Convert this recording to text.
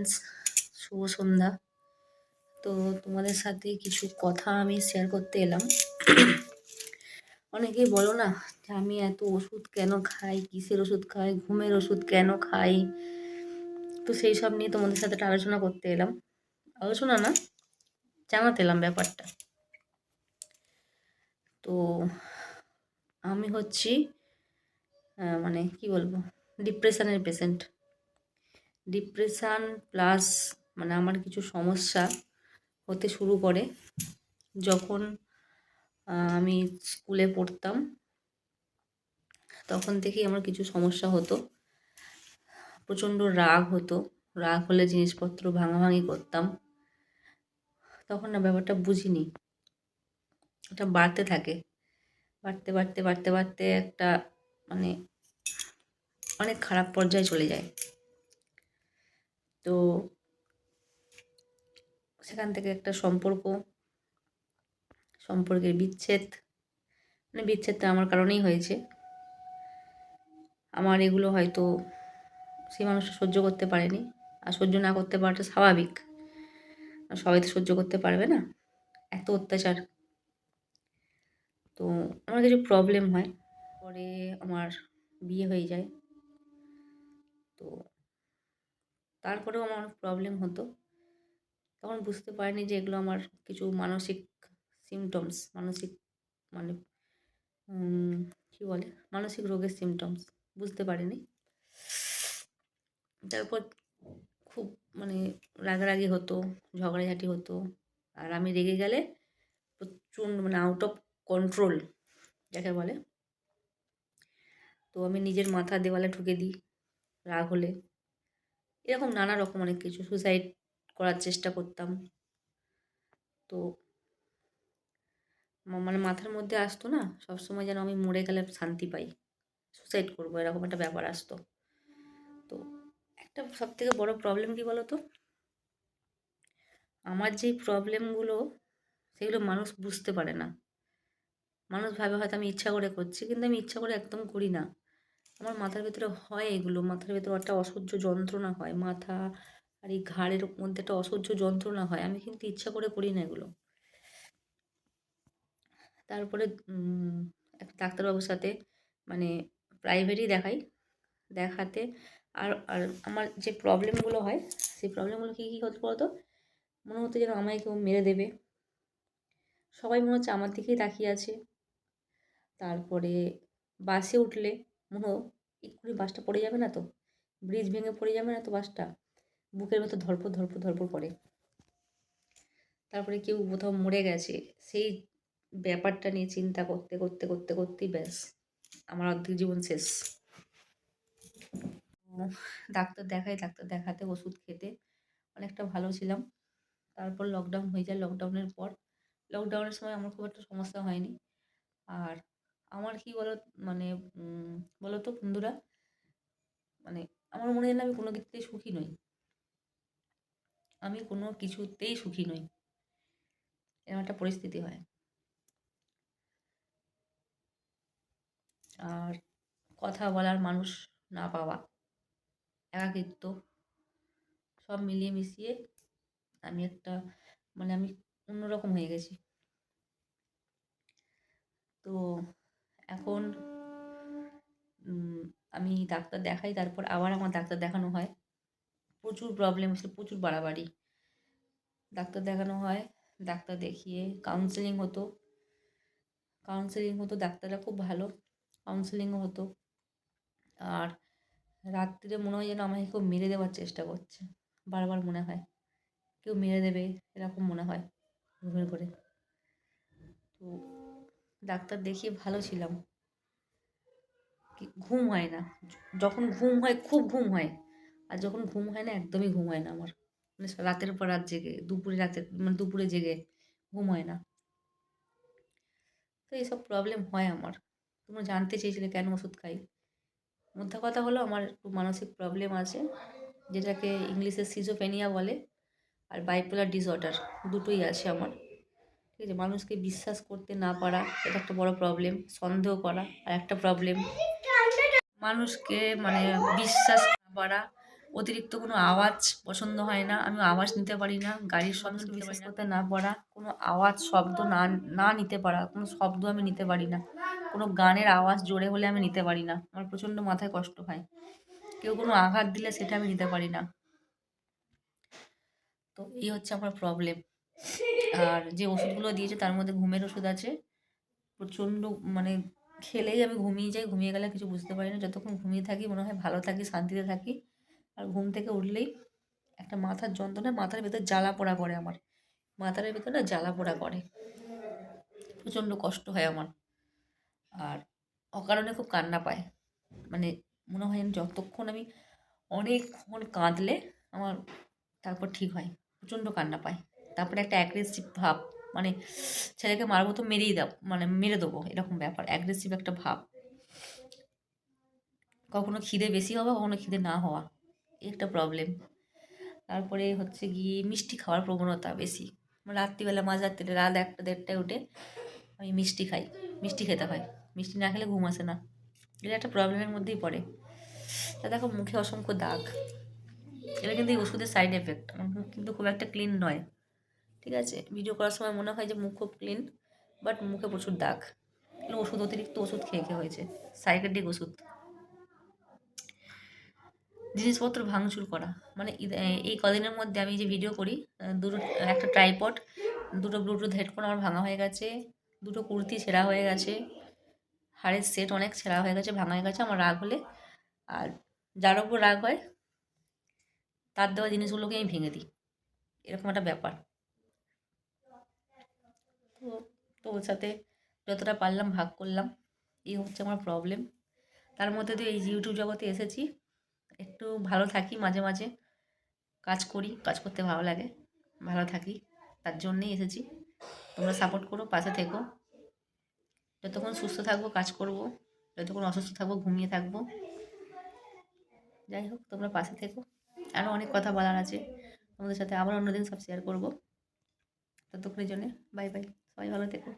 Friends, শুভ সন্ধ্যা। তো তোমাদের সাথে কিছু কথা আমি শেয়ার করতে এলাম। অনেকেই বলো না যে আমি এত ওষুধ কেন খাই, কিসের ওষুধ খাই, ঘুমের ওষুধ কেন খাই। তো সেই সব নিয়ে তোমাদের সাথে একটা আলোচনা করতে এলাম। আলোচনা না, জানাতে এলাম ব্যাপারটা। তো আমি হচ্ছি মানে কি বলবো, ডিপ্রেশনের পেশেন্ট। ডিপ্রেশান প্লাস মানে আমার কিছু সমস্যা হতে শুরু করে যখন আমি স্কুলে পড়তাম। তখন থেকেই আমার কিছু সমস্যা হতো, প্রচণ্ড রাগ হতো। রাগ হলে জিনিসপত্র ভাঙাভাঙি করতাম। তখন না ব্যাপারটা বুঝিনি, ওটা বাড়তে থাকে, বাড়তে বাড়তে বাড়তে বাড়তে একটা মানে অনেক খারাপ পর্যায়ে চলে যায়। তো সেখান থেকে একটা সম্পর্কের বিচ্ছেদ, মানে বিচ্ছেদটা আমার কারণেই হয়েছে। আমার এগুলো হয়তো সেই মানুষটা সহ্য করতে পারেনি, আর সহ্য না করতে পারাটা স্বাভাবিক। সবাই তো সহ্য করতে পারবে না এত অত্যাচার। তো আমার কিছু প্রবলেম হয়, পরে আমার বিয়ে হয়ে যায়। তো তারপরেও আমার অনেক প্রবলেম হতো। তখন বুঝতে পারিনি যে এগুলো আমার কিছু মানসিক সিমটমস, মানসিক মানে কী বলে, মানসিক রোগের সিমটমস বুঝতে পারিনি। তারপর খুব মানে রাগারাগি হতো, ঝগড়াঝাটি হতো। আর আমি রেগে গেলে প্রচণ্ড মানে আউট অফ কন্ট্রোল যাকে বলে, তো আমি নিজের মাথা দেওয়ালে ঠুকে দিই রাগ হলে। এরকম নানা রকম অনেক কিছু, সুসাইড করার চেষ্টা করতাম। তো মানে মাথার মধ্যে আসতো না সবসময় যেন আমি মরে গেলে শান্তি পাই, সুসাইড করবো, এরকম একটা ব্যাপার আসতো। তো একটা সবথেকে বড় প্রবলেম কী বলো তো, আমার যেই প্রবলেমগুলো সেগুলো মানুষ বুঝতে পারে না। মানুষ ভাবে হয়তো আমি ইচ্ছা করে করছি, কিন্তু আমি ইচ্ছা করে একদম করি না। আমার মাথার ভেতরে হয় এগুলো, মাথার ভেতরে একটা অসহ্য যন্ত্রণা হয়, মাথা আর এই ঘাড়ের মধ্যে একটা অসহ্য যন্ত্রণা হয়। আমি কিন্তু ইচ্ছা করে করি না এগুলো। তারপরে একটা ডাক্তারবাবুর সাথে মানে প্রাইভেটই দেখাই, দেখাতে আর আর আমার যে প্রবলেমগুলো হয় সেই প্রবলেমগুলো কী কী হতো বলতো, মনে হতো যেন আমায় কেউ মেরে দেবে। সবাই মনে হচ্ছে আমার দিকেই তাকিয়ে আছে। তারপরে বাসে উঠলে মনে হতো এক্ষুনি বাসটা পড়ে যাবে না তো, ব্রিজ ভেঙে পড়ে যাবে না তো বাসটা, বুকের ভেতর ধড়ফড় ধড়ফড় ধড়ফড় করে। তারপরে কেউ কোথাও মরে গেছে, সেই ব্যাপারটা নিয়ে চিন্তা করতে করতে করতে করতেই ব্যাস আমার অর্ধেক জীবন শেষ। ডাক্তার দেখাই, ডাক্তার দেখাতে ওষুধ খেতে অনেকটা ভালো ছিলাম। তারপর লকডাউন হয়ে যায়। লকডাউনের সময় আমার খুব একটা সমস্যা হয়নি। আর আমার কি মানে বলো তো বন্ধুরা, মানে আমার মনে হয় না আমি কোনো কিছুতেই সুখী নই। আমি কোনো কিছুতেই সুখী নই, এরকম একটা পরিস্থিতি হয়। আর কথা বলার মানুষ না পাওয়া, একাকিত্ব, সব মিলিয়ে মিশিয়ে আমি একটা মানে আমি অন্যরকম হয়ে গেছি। তো এখন আমি ডাক্তার দেখাই, তারপর আবার আমার ডাক্তার দেখানো হয়। প্রচুর প্রবলেম হচ্ছে, প্রচুর বাড়াবাড়ি। ডাক্তার দেখানো হয়, ডাক্তার দেখিয়ে কাউন্সেলিং হতো, ডাক্তাররা খুব ভালো, কাউন্সেলিংও হতো। আর রাত্রিরে মনে হয় যেন আমাকে কেউ মেরে দেওয়ার চেষ্টা করছে, বারবার মনে হয় কেউ মেরে দেবে, এরকম মনে হয় ঘুমের ঘোরে। তো ডাক্তার দেখিয়ে ভালো ছিলাম, ঘুম হয় না। যখন ঘুম হয় খুব ঘুম হয়, আর যখন ঘুম হয় না একদমই ঘুম হয় না আমার। মানে রাতের পর রাত জেগে, দুপুরে জেগে ঘুম হয় না। তো এইসব প্রবলেম হয় আমার। তোমরা জানতে চেয়েছিলে কেন ওষুধ খাই। মোদ্দা কথা হলো আমার একটু মানসিক প্রবলেম আছে, যেটাকে ইংলিশে সিজোফ্রেনিয়া বলে, আর বাইপোলার ডিসঅর্ডার দুটোই আছে আমার। ঠিক আছে, মানুষকে বিশ্বাস করতে না পারা এটা একটা বড় প্রবলেম, সন্দেহ করা আর একটা প্রবলেম, মানুষকে মানে বিশ্বাস না পারা, অতিরিক্ত কোনো আওয়াজ পছন্দ হয় না, আমি আওয়াজ নিতে পারি না, গাড়ির শব্দ বিশ্বাস করতে না পারা, কোনো আওয়াজ শব্দ না না নিতে পারা, কোনো শব্দ আমি নিতে পারি না, কোনো গানের আওয়াজ জোরে হলে আমি নিতে পারি না, আমার প্রচণ্ড মাথায় কষ্ট হয়, কেউ কোনো আঘাত দিলে সেটা আমি নিতে পারি না। তো এই হচ্ছে আমার প্রবলেম। আর যে ওষুধগুলো দিয়েছে তার মধ্যে ঘুমের ওষুধ আছে, প্রচণ্ড মানে খেলেই আমি ঘুমিয়ে যাই, ঘুমিয়ে গেলে কিছু বুঝতে পারি না, যতক্ষণ ঘুমিয়ে থাকি মনে হয় ভালো থাকি, শান্তিতে থাকি। আর ঘুম থেকে উঠলেই একটা মাথার যন্ত্রণা, মাথার ভেতর জ্বালা পোড়া করে আমার, মাথার ভেতর না জ্বালা পোড়া করে, প্রচণ্ড কষ্ট হয় আমার। আর অকারণে খুব কান্না পায়, মানে মনে হয় যতক্ষণ আমি অনেকক্ষণ কাঁদলে আমার তারপর ঠিক হয়, প্রচণ্ড কান্না পায়। তারপরে একটা অ্যাগ্রেসিভ ভাব, মানে ছেলেকে মারবো তো মেরেই দাও, মানে মেরে দেবো এরকম ব্যাপার, অ্যাগ্রেসিভ একটা ভাব। কখনো খিদে বেশি হওয়া, কখনো খিদে না হওয়া, এই একটা প্রবলেম। তারপরে হচ্ছে গিয়ে মিষ্টি খাওয়ার প্রবণতা বেশি, রাত্রিবেলা মাঝরাত্রিরে রাত 1টা 1:30টায় উঠে আমি মিষ্টি খাই, মিষ্টি খেতে হয়, মিষ্টি না খেলে ঘুম আসে না, এটা একটা প্রবলেমের মধ্যেই পড়ে। তা দেখো মুখে অসংখ্য দাগ, এটা কিন্তু এই ওষুধের সাইড এফেক্ট, আমার মুখ কিন্তু খুব একটা ক্লিন নয়, ঠিক আছে, ভিডিও করার সময় মনে হয় যে মুখ খুব ক্লিন, বাট মুখে প্রচুর দাগ, এগুলো ওষুধ, অতিরিক্ত ওষুধ খেয়ে খেয়ে হয়েছে, সাইকেড্রিক ওষুধ। জিনিসপত্র ভাঙচুর করা, মানে এই কদিনের মধ্যে আমি যে ভিডিও করি, দুটো, একটা ট্রাইপড, দুটো ব্লুটুথ হেডফোন আমার ভাঙা হয়ে গেছে, দুটো কুর্তি ছেঁড়া হয়ে গেছে, হাড়ের সেট অনেক ছেঁড়া হয়ে গেছে, ভাঙা হয়ে গেছে। আমার রাগ হলে, আর যার ওপর রাগ হয় তার দেওয়া জিনিসগুলোকে আমি ভেঙে দিই, এরকম একটা ব্যাপার। তো তো ওর সাথে যতটা পারলাম ভাগ করলাম, এই হচ্ছে আমার প্রবলেম। তার মধ্যে দিয়ে এই ইউটিউব জগতে এসেছি, একটু ভালো থাকি, মাঝে মাঝে কাজ করি, কাজ করতে ভালো লাগে, ভালো থাকি, তার জন্যেই এসেছি। তোমরা সাপোর্ট করো, পাশে থেকো, যতক্ষণ সুস্থ থাকবো কাজ করব, যতক্ষণ অসুস্থ থাকবো ঘুমিয়ে থাকবো, যাই হোক তোমরা পাশে থেকো। আরও অনেক কথা বলার আছে তোমাদের সাথে, আবার অন্যদিন সব শেয়ার করবো। ততক্ষণের জন্যে বাই বাই, সবাই ভালো থেকো।